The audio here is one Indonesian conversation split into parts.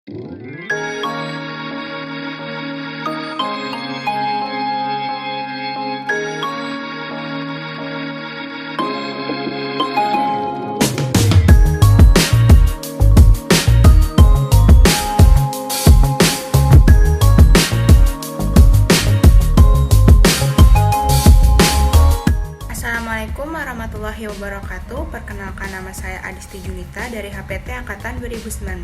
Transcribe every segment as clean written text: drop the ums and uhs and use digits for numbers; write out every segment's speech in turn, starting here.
Assalamualaikum warahmatullahi wabarakatuh. Perkenalkan, nama saya Adisti Julita dari HPT Angkatan 2019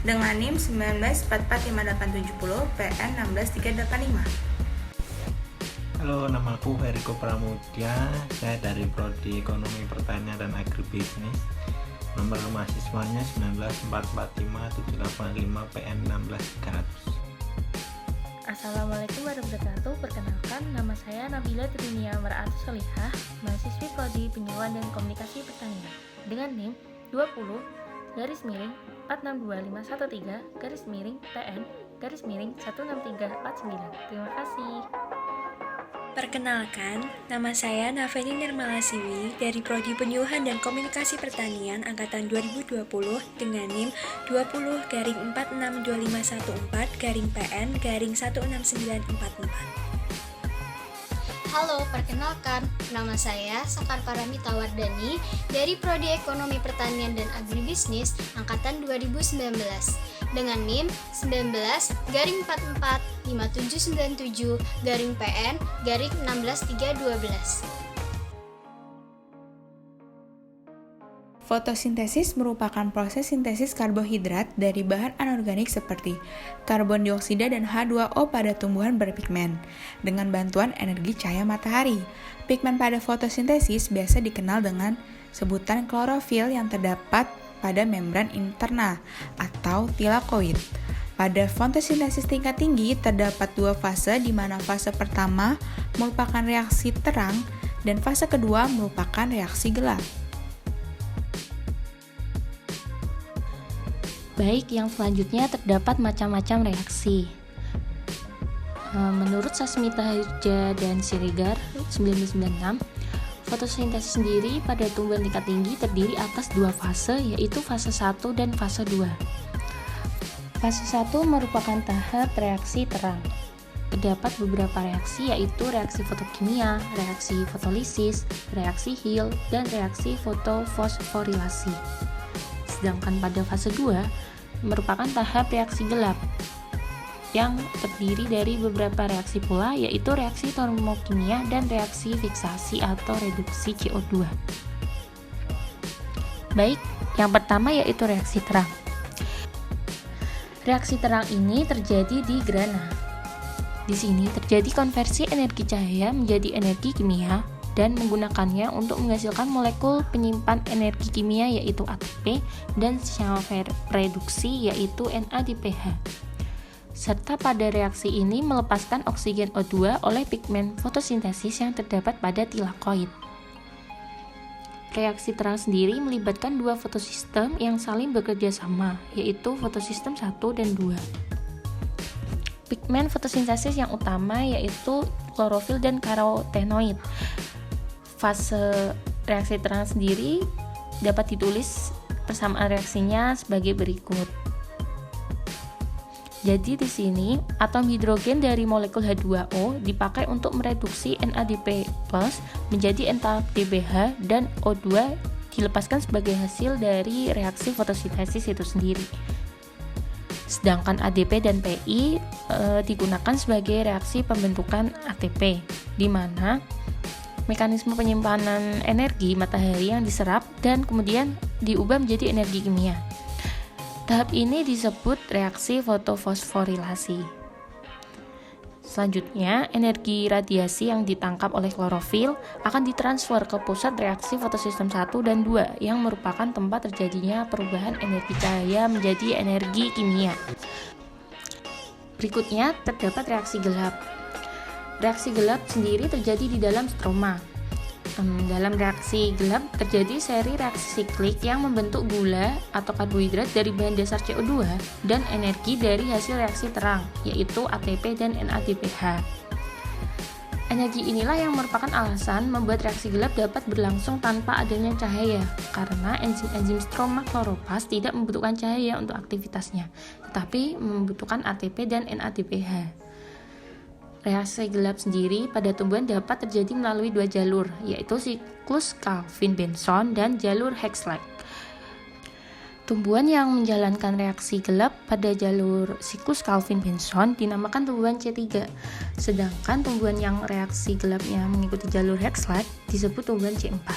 dengan NIM 1944580 PN 16385. Halo, nama aku Heriko Pramudya. Saya dari Prodi Ekonomi Pertanian dan Agribisnis. Nomor mahasiswanya 1944578 PN 16300. Assalamualaikum warahmatullahi wabarakatuh. Perkenalkan, nama saya Nabila Trinia Meraatu Solihah, mahasiswi Prodi Penyuluhan dan Komunikasi Pertanian dengan NIM 20-4625113-PN-16349. Terima kasih. Perkenalkan, nama saya Naveni Nirmalasiwi dari Prodi Penyuluhan dan Komunikasi Pertanian Angkatan 2020 dengan NIM 20-462514-PN-16944. Halo, perkenalkan, nama saya Sakar Paramita Wardani dari Prodi Ekonomi Pertanian dan Agribisnis Angkatan 2019 dengan NIM 19-47-47-PN-16312. Fotosintesis merupakan proses sintesis karbohidrat dari bahan anorganik seperti karbon dioksida dan H2O pada tumbuhan berpigmen dengan bantuan energi cahaya matahari. Pigmen pada fotosintesis biasa dikenal dengan sebutan klorofil yang terdapat pada membran interna atau tilakoid. Pada fotosintesis tingkat tinggi terdapat dua fase, di mana fase pertama merupakan reaksi terang dan fase kedua merupakan reaksi gelap. Baik, yang selanjutnya terdapat macam-macam reaksi. Menurut Sasmita Harja dan Siregar 1996, fotosintesis sendiri pada tumbuhan tingkat tinggi terdiri atas dua fase, yaitu fase 1 dan fase 2. Fase 1 merupakan tahap reaksi terang. Terdapat beberapa reaksi, yaitu reaksi fotokimia, reaksi fotolisis, reaksi Hill, dan reaksi fotofosforilasi. Sedangkan pada fase 2 merupakan tahap reaksi gelap yang terdiri dari beberapa reaksi pula, yaitu reaksi termokimia dan reaksi fiksasi atau reduksi CO2. Baik, yang pertama yaitu reaksi terang. Reaksi terang ini terjadi di grana. Di sini terjadi konversi energi cahaya menjadi energi kimia dan menggunakannya untuk menghasilkan molekul penyimpan energi kimia yaitu ATP dan senyawa reduksi yaitu NADPH. Serta pada reaksi ini melepaskan oksigen O2 oleh pigmen fotosintesis yang terdapat pada tilakoid. Reaksi terang sendiri melibatkan dua fotosistem yang saling bekerja sama, yaitu fotosistem 1 dan 2. Pigmen fotosintesis yang utama yaitu klorofil dan karotenoid. Fase reaksi terang sendiri dapat ditulis persamaan reaksinya sebagai berikut. Jadi di sini atom hidrogen dari molekul H2O dipakai untuk mereduksi NADP+ menjadi NADPH dan O2 dilepaskan sebagai hasil dari reaksi fotosintesis itu sendiri. Sedangkan ADP dan PI digunakan sebagai reaksi pembentukan ATP, di mana mekanisme penyimpanan energi matahari yang diserap dan kemudian diubah menjadi energi kimia. Tahap ini disebut reaksi fotofosforilasi. Selanjutnya, energi radiasi yang ditangkap oleh klorofil akan ditransfer ke pusat reaksi fotosistem 1 dan 2 yang merupakan tempat terjadinya perubahan energi cahaya menjadi energi kimia. Berikutnya, terdapat reaksi gelap. Reaksi gelap sendiri terjadi di dalam stroma. Dalam reaksi gelap terjadi seri reaksi siklik yang membentuk gula atau karbohidrat dari bahan dasar CO2 dan energi dari hasil reaksi terang, yaitu ATP dan NADPH. Energi inilah yang merupakan alasan membuat reaksi gelap dapat berlangsung tanpa adanya cahaya, karena enzim-enzim stroma-kloroplast tidak membutuhkan cahaya untuk aktivitasnya, tetapi membutuhkan ATP dan NADPH. Reaksi gelap sendiri pada tumbuhan dapat terjadi melalui dua jalur, yaitu siklus Calvin-Benson dan jalur Hertzsprung. Tumbuhan yang menjalankan reaksi gelap pada jalur siklus Calvin-Benson dinamakan tumbuhan C3, sedangkan tumbuhan yang reaksi gelapnya mengikuti jalur Hertzsprung disebut tumbuhan C4.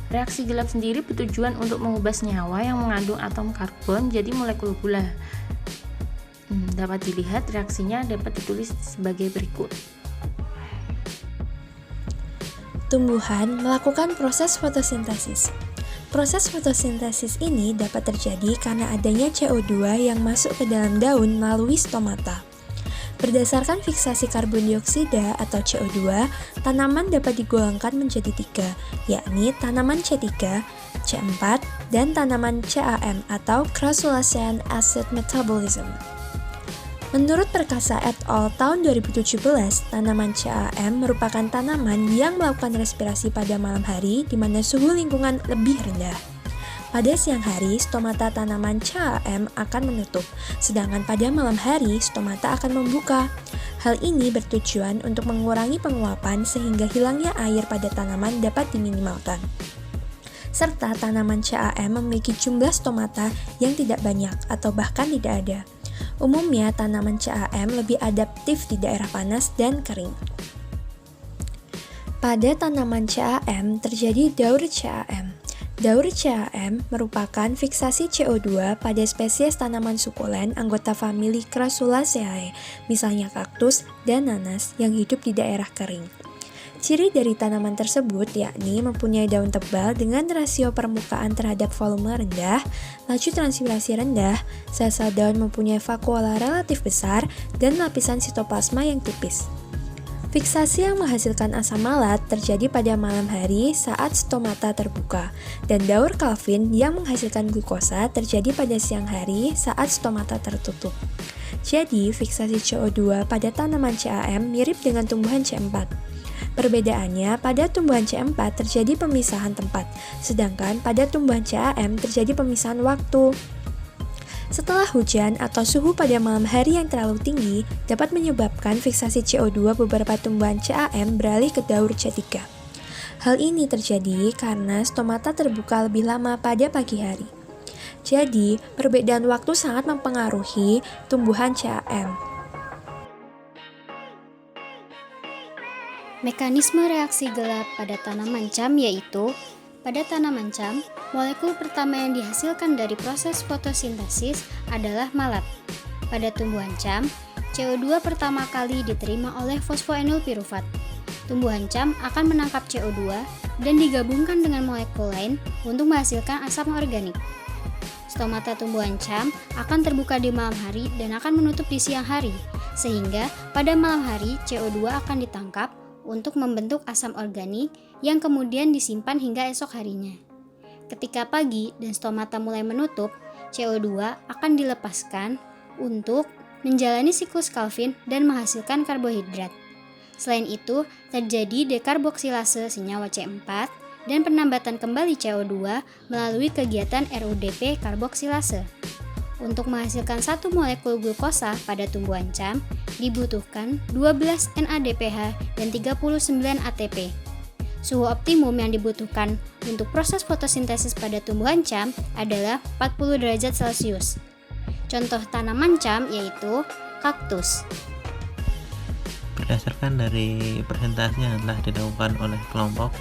Reaksi gelap sendiri bertujuan untuk mengubah senyawa yang mengandung atom karbon jadi molekul gula. Dapat dilihat reaksinya dapat ditulis sebagai berikut. Tumbuhan melakukan proses fotosintesis. Proses fotosintesis ini dapat terjadi karena adanya CO2 yang masuk ke dalam daun melalui stomata. Berdasarkan fiksasi karbon dioksida atau CO2, tanaman dapat digolongkan menjadi 3, yakni tanaman C3, C4, dan tanaman CAM atau Crassulacean Acid Metabolism. Menurut Perkasa et al. Tahun 2017, tanaman CAM merupakan tanaman yang melakukan respirasi pada malam hari di mana suhu lingkungan lebih rendah. Pada siang hari, stomata tanaman CAM akan menutup, sedangkan pada malam hari, stomata akan membuka. Hal ini bertujuan untuk mengurangi penguapan sehingga hilangnya air pada tanaman dapat diminimalkan. Serta tanaman CAM memiliki jumlah stomata yang tidak banyak atau bahkan tidak ada. Umumnya, tanaman CAM lebih adaptif di daerah panas dan kering. Pada tanaman CAM terjadi daur CAM. Daur CAM merupakan fiksasi CO2 pada spesies tanaman sukulen anggota famili Crassulaceae, misalnya kaktus dan nanas yang hidup di daerah kering. Ciri dari tanaman tersebut yakni mempunyai daun tebal dengan rasio permukaan terhadap volume rendah, laju transpirasi rendah, sel-sel daun mempunyai vakuola relatif besar, dan lapisan sitoplasma yang tipis. Fiksasi yang menghasilkan asam malat terjadi pada malam hari saat stomata terbuka, dan daur Calvin yang menghasilkan glukosa terjadi pada siang hari saat stomata tertutup. Jadi, fiksasi CO2 pada tanaman CAM mirip dengan tumbuhan C4. Perbedaannya, pada tumbuhan C4 terjadi pemisahan tempat, sedangkan pada tumbuhan CAM terjadi pemisahan waktu. Setelah hujan atau suhu pada malam hari yang terlalu tinggi dapat menyebabkan fiksasi CO2 beberapa tumbuhan CAM beralih ke daur C3. Hal ini terjadi karena stomata terbuka lebih lama pada pagi hari. Jadi, perbedaan waktu sangat mempengaruhi tumbuhan CAM. Mekanisme reaksi gelap pada tanaman cam yaitu, pada tanaman cam, molekul pertama yang dihasilkan dari proses fotosintesis adalah malat. Pada tumbuhan cam, CO2 pertama kali diterima oleh fosfoenol pirufat. Tumbuhan cam akan menangkap CO2 dan digabungkan dengan molekul lain untuk menghasilkan asam organik. Stomata tumbuhan cam akan terbuka di malam hari dan akan menutup di siang hari, sehingga pada malam hari CO2 akan ditangkap untuk membentuk asam organik yang kemudian disimpan hingga esok harinya. Ketika pagi dan stomata mulai menutup, CO2 akan dilepaskan untuk menjalani siklus Calvin dan menghasilkan karbohidrat. Selain itu, terjadi dekarboksilase senyawa C4 dan penambatan kembali CO2 melalui kegiatan RUDP karboksilase. Untuk menghasilkan satu molekul glukosa pada tumbuhan cam, dibutuhkan 12 NADPH dan 39 ATP. Suhu optimum yang dibutuhkan untuk proses fotosintesis pada tumbuhan cam adalah 40 derajat Celcius. Contoh tanaman cam yaitu kaktus. Berdasarkan dari presentasi yang telah dilakukan oleh kelompok,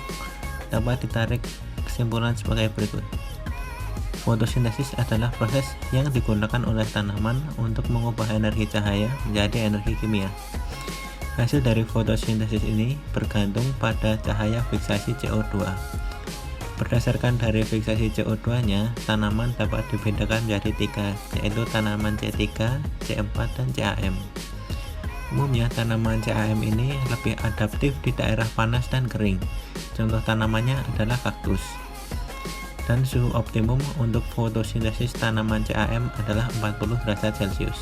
dapat ditarik kesimpulan sebagai berikut. Fotosintesis adalah proses yang digunakan oleh tanaman untuk mengubah energi cahaya menjadi energi kimia. Hasil dari fotosintesis ini bergantung pada cahaya fiksasi CO2. Berdasarkan dari fiksasi CO2-nya, tanaman dapat dibedakan menjadi 3, yaitu tanaman C3, C4, dan CAM. Umumnya tanaman CAM ini lebih adaptif di daerah panas dan kering. Contoh tanamannya adalah kaktus. Dan suhu optimum untuk fotosintesis tanaman CAM adalah 40 derajat Celcius.